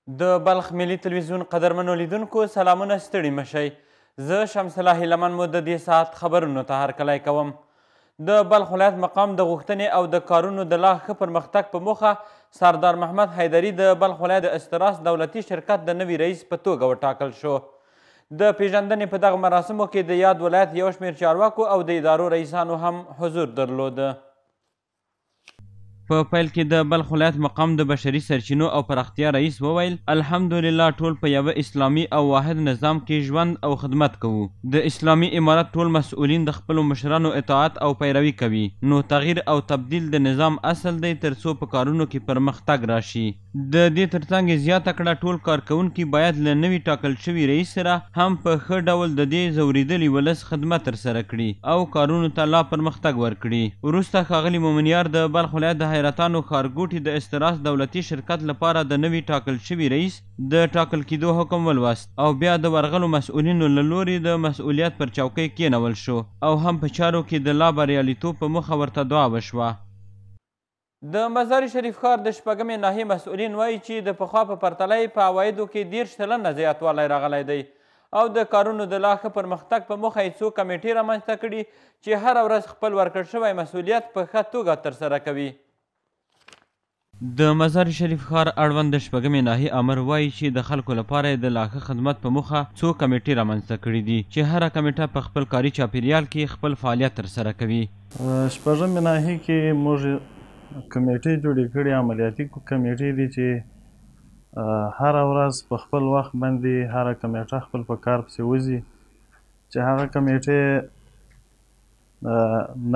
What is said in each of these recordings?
د بلخ ملي تلویزیون قدرمنو لیدونکو سلامونه، ستړي مشئ. زه شمس الله هیلمن مو د دې ساعت خبرونو ته هرکلی کوم. د بلخ ولایت مقام د غوښتنې او د کارونو د لا ښه پرمختګ په موخه سردار محمد حیدري د بلخ ولایت د استراس دولتي شرکت د نوي رئیس په توګه وټاکل شو. د پیژندنې په دغه مراسمو کې د یاد ولایت یو شمېر چارواکو او د ادارو رئیسانو هم حضور درلوده. په پیل کې د بلخ ولایت مقام د بشري سرچینو او پراختیا رئیس وویل الحمدلله ټول په یوه اسلامي او واحد نظام کې ژوند او خدمت کوو. د اسلامي امارت ټول مسؤلین د خپلو مشرانو اطاعت او پیروي کوي، نو تغییر او تبدیل د نظام اصل دی ترڅو په کارونو کې پرمختګ راشي. د دې ترڅنګ زیاته کړه ټول کارکوونکي باید له نوي ټاکل شوي رئیس سره هم په ښه ډول د دې ځورېدلي ولس خدمت ترسره کړي او کارونو ته لا پرمختګ ورکړي. وروسته ښاغلي مومن یار د بلخ ولایت د حیرتانو ښارګوټي د استراس دولتي شرکت لپاره د نوي ټاکل شوي رئیس د ټاکل کېدو حکم ولوست او بیا د ورغلو مسؤلینو له لورې د مسؤلیت پر چوکۍ کېنول شو او هم په چارو کې د لا بریالیتوب په موخه ورته دعا وشوه. د مزار شریف ښار د شپږمې ناحیې مسؤلین وایي چې د پخوا په پرتله په عوایدو کې 10 سلنه زیاتوالی راغلی دی او د کارونو د لا ښه پرمختګ په موخه یې څو کمیټې رامنځته کړي چې هره ورځ خپل ورکړ شوی مسؤلیت په ښه توګه ترسره کوي. د مزار شریف ښار اړوند د شپږمې ناحیې امر وایي چې د خلکو لپاره یې د لا ښه خدمت په موخه څو کمیټې رامنځته کړي دي چې هره کمیټه په خپل کاري چاپیریال کې خپل فعالیت ترسره کوي. شپږمې ناحیې کې موږ کمیټې جوړې کړي، عملیاتي کمیټې دي چې هره ورځ په خپل وخت باندې هره کمیټه خپل په کار پسې وځي چې هغه کمیټې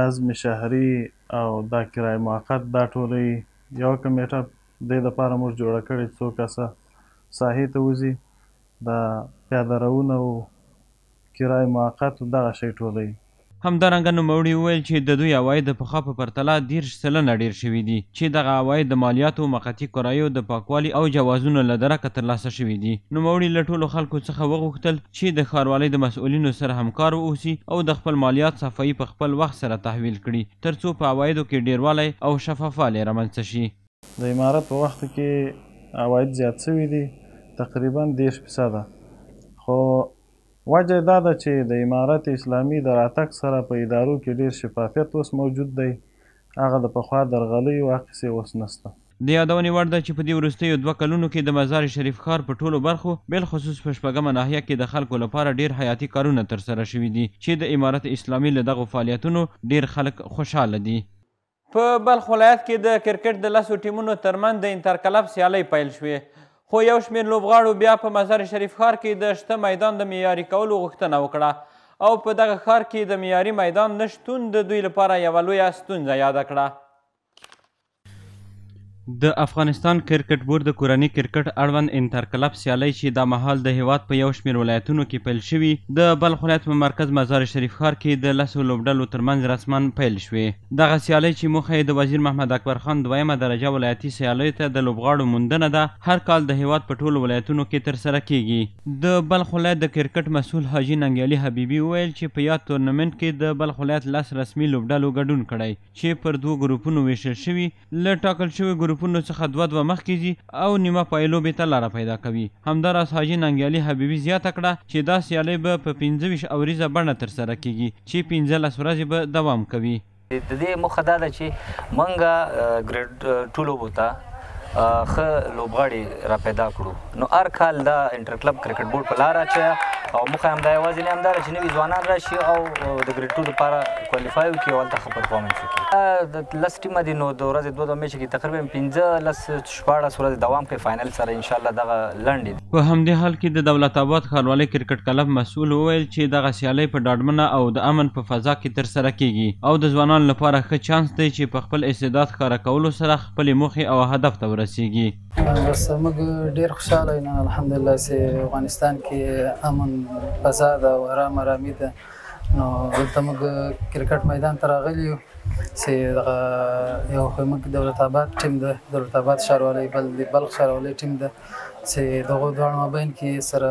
نظم شهري او دا کرایه موقت دا ټولې یوه کمیټه دې دپاره موږ جوړه کړې څو کسه ساحې ته وځي د پیاده روونه او کرایه موقت دغه شی ټولوي. همدارنګه نوموړي وویل چې د دوی عواید د پخوا په پرتله 10 سلنه ډېر شوي دي چې دغه عواید د مالیاتو، موقتي کرایو د پاکوالي او جوازونو له درکه ترلاسه شوي دي. نوموړي له ټولو خلکو څخه وغوښتل چې د ښاروالۍ د مسؤلینو سره همکار واوسي او د خپل مالیات صفایي په خپل وخت سره تحویل کړي ترڅو په عوایدو کې ډېروالی او شفافوالی رامنځته شي. د امارت په وخت کې عواید زیات شوي دي تقریبا 10%، خو وجه دا ده چې د امارت اسلامي د راتګ سره په ادارو کې ډېر شفافیت اوس موجود دی، هغه د پخوا درغلیو عکس اوس نشته. د یادونې وړ ده چې په دې وروستیو 2 کلونو کې د مزار شریف ښار په ټولو برخو بالخصوص په شپږمه ناحیه کې د خلکو لپاره ډېر حیاتي کارونه ترسره شوي دي چې د امارت اسلامي له دغو فعالیتونو ډېر خلک خوشحاله دي. په بلخ ولایت کې د کرکټ د 10 ټیمونو ترمنځ د انترکلب سیالۍ پیل شوې، خو یو شمېر لوبغاړو بیا په مزار شریف ښار کې د شته میدان د معیاري کولو غوښتنه وکړه او په دغه ښار کې د معیاري میدان نه شتون د دوی لپاره یوه لویه ستونزه یاده کړه. د افغانستان کرکټ بورډ د کورني کرکټ اړوند انترکلب سیالۍ چې دا مهال د هیواد په یو شمېر ولایتونو کې پیل شوي د بلخ ولایت په مرکز مزار شریف ښار کې د 10 لوبډلو ترمنځ رسما پیل شوې. دغه سیالۍ چې موخه یې د وزیر محمد اکبر خان 2مه درجه ولایتي سیالیو ته د لوبغاړو موندنه ده، هر کال د هیواد په ټولو ولایتونو کې ترسره کیږي. د بلخ ولایت د کرکټ مسؤل حاجي ننګیالي حبیبي وویل چې په یاد تورنمنټ کې د بلخ ولایت 10 رسمي لوبډلو ګډون کړی چې پر 2 ګروپونو ویشل شوي، له ټاکل شوي ګروپونو څخه 2 مخکې ځي او نیمه پای لوبې ته لاره پیدا کوي. همداراز حاجي ننګیالي حبیبي زیاته کړه چې دا سیالۍ به په 25 اوریزه بڼه ترسره کیږي چې 15 ورځې به دوام کوي. د دې موخه دا ده چې موږ ګریډ 2 لوبو ته ښه لوبغاړي را پیدا کړو، نو هر کال دا انټرکلب کرکټ بورډ په لاره اچوي او موخه همدا یوازې نه همدا ده چې نوي ځوانان راشي او د ګریډ 2 لپاره کوالیفای وکړي او هلته ښه پرفارمنس وکړي. د 10 ټیمه دي، نو د ورځې 2 میچ کې تقریبا 15-14 ورځې دوام کوي، فاینل سره انشاءالله دغه لنډ دي. په همدې حال کې د دولت آباد ښاروالۍ کرکټ کلب مسؤل وویل چې دغه سیالۍ په ډاډمنه او د امن په فضا کې ترسره کیږي او د ځوانانو لپاره ښه چانس دی چې په خپل استعداد ښکاره کولو سره خپلې موخې او هدف ته ورسیږي. بس موږ ډېر خوشحاله یو الحمدلله چې افغانستان کې امن فضا ده او ارامي ده، نو دلته موږ کرکټ میدان ته راغلي یو چې دغه یو خو موږ دولت آباد ټیم ده، دولت آباد ښاروالۍ، بل د بلخ ښاروالۍ ټیم ده چې دغو دواړو مابین کې سره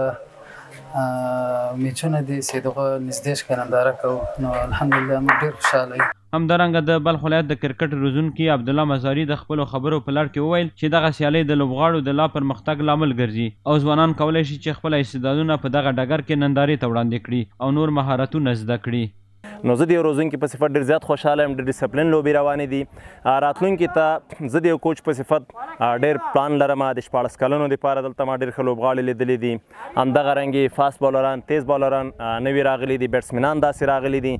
میچونه دي چې دغه نږدې ښکارنداره کوو، نو الحمدلله موږ ډېر خوشحاله یو. همدارنګه د بلخ ولایت د کرکټ روزونکي عبدالله مزاري د خپلو خبرو په لړ کې وویل چې دغه سیالۍ د لوبغاړو د لا پرمختګ لامل ګرځي او ځوانان کولی شي چې خپل استعدادونه په دغه ډګر کې نندارې ته وړاندې کړي او نور مهارتونه زده کړي. نو زه د یو روزونکي په صفت ډېر زیات خوشحاله یم. ډېر ډسپلین لوبې روانې دي. راتلونکي ته زه د یو کوچ په صفت ډېر پلان لرم. د 14 کلونو دپاره دلته ما ډېر ښه لوبغاړي لیدلي دي. همدغه رنګې فاست بالران، تیز بالران نوي راغلي دي، بیټسمنان داسې راغلي دي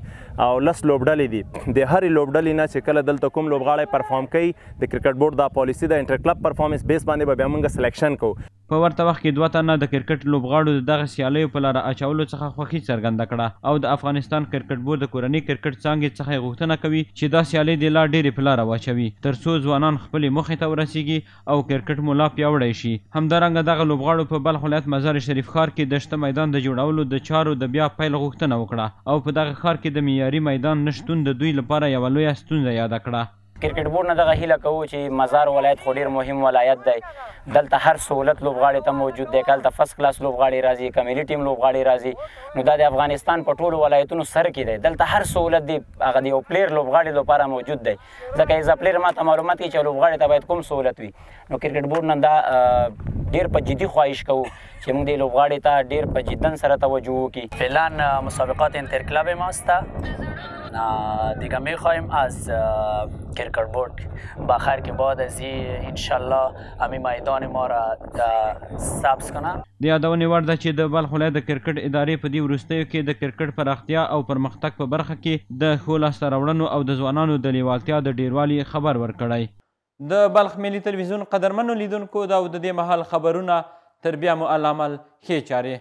او 10 لوبډلې دي. د هرې لوبډلې نه چې کله دلته کوم لوبغاړی پرفارم کوي د کرکټ بورډ دا پالیسي د انټر کلب پرفارمنس بیس باندې به بیا موږ سلیکشن کوو. په ورته وخت کې 2 تنه د کرکټ لوبغاړو د دغه سیالیو په لاره اچولو څخه خوښي څرګنده کړه او د افغانستان کرکټ بورډ د کورني کرکټ څانګې څخه غوښتنه کوي چې دا سیالۍ د لا ډېرې په لاره واچوي تر څو ځوانان خپلې موخې ته ورسیږي او کرکټ مو لا پیاوړی شي. همدارنګه دغه لوبغاړو په بلخ ولایت مزار شریف ښار کې د شته میدان د جوړولو د چارو د بیا پیل غوښتنه وکړه او په دغه ښار کې د معیاري میدان نه شتون د دوی لپاره یوه لویه ستونزه یاده کړه. کرکټ بورډ نه دغه هیله کوو چې مزار ولایت خو ډېر مهم ولایت دی. دلته هر سهولت لوبغاړي ته موجود دی. کله فرست کلاس لوبغاړي راځي، کمیونټي ټیم لوبغاړي راځي. نو دا د افغانستان په ټولو ولایتونو سر کې دی. دلته هر سهولت دی هغه د یو پلیر لوبغاړي لپاره موجود دی. ځکه ایز ا پلیر ماته معلومات کوي چې لوبغاړي ته باید کوم سهولت وي. نو کرکټ بورډ نه دا ډېر په جدي خواهش کوو چې موږ د لوبغاړي ته ډېر په جدن سره توجه وکړي. فعلا مسابقات انترکلاب ماست. دیگه میخوایم از کرکٹ بورد بخیر که بعد از این انشالله همین میدان ما را سبز کنه. د یادونې وړ ده چې د بلخ ولایت د کرکټ ادارې په دې وروستیو کې د کرکټ پراختیا او پرمختګ په برخه کې د ښو لاسته راوړنو او د ځوانانو د لیوالتیا د ډیروالي خبر ورکړی. د بلخ ملي تلویزیون قدرمنو لیدونکو دا د دې مهال خبرونه تر بیا مو العمل ښې چارې.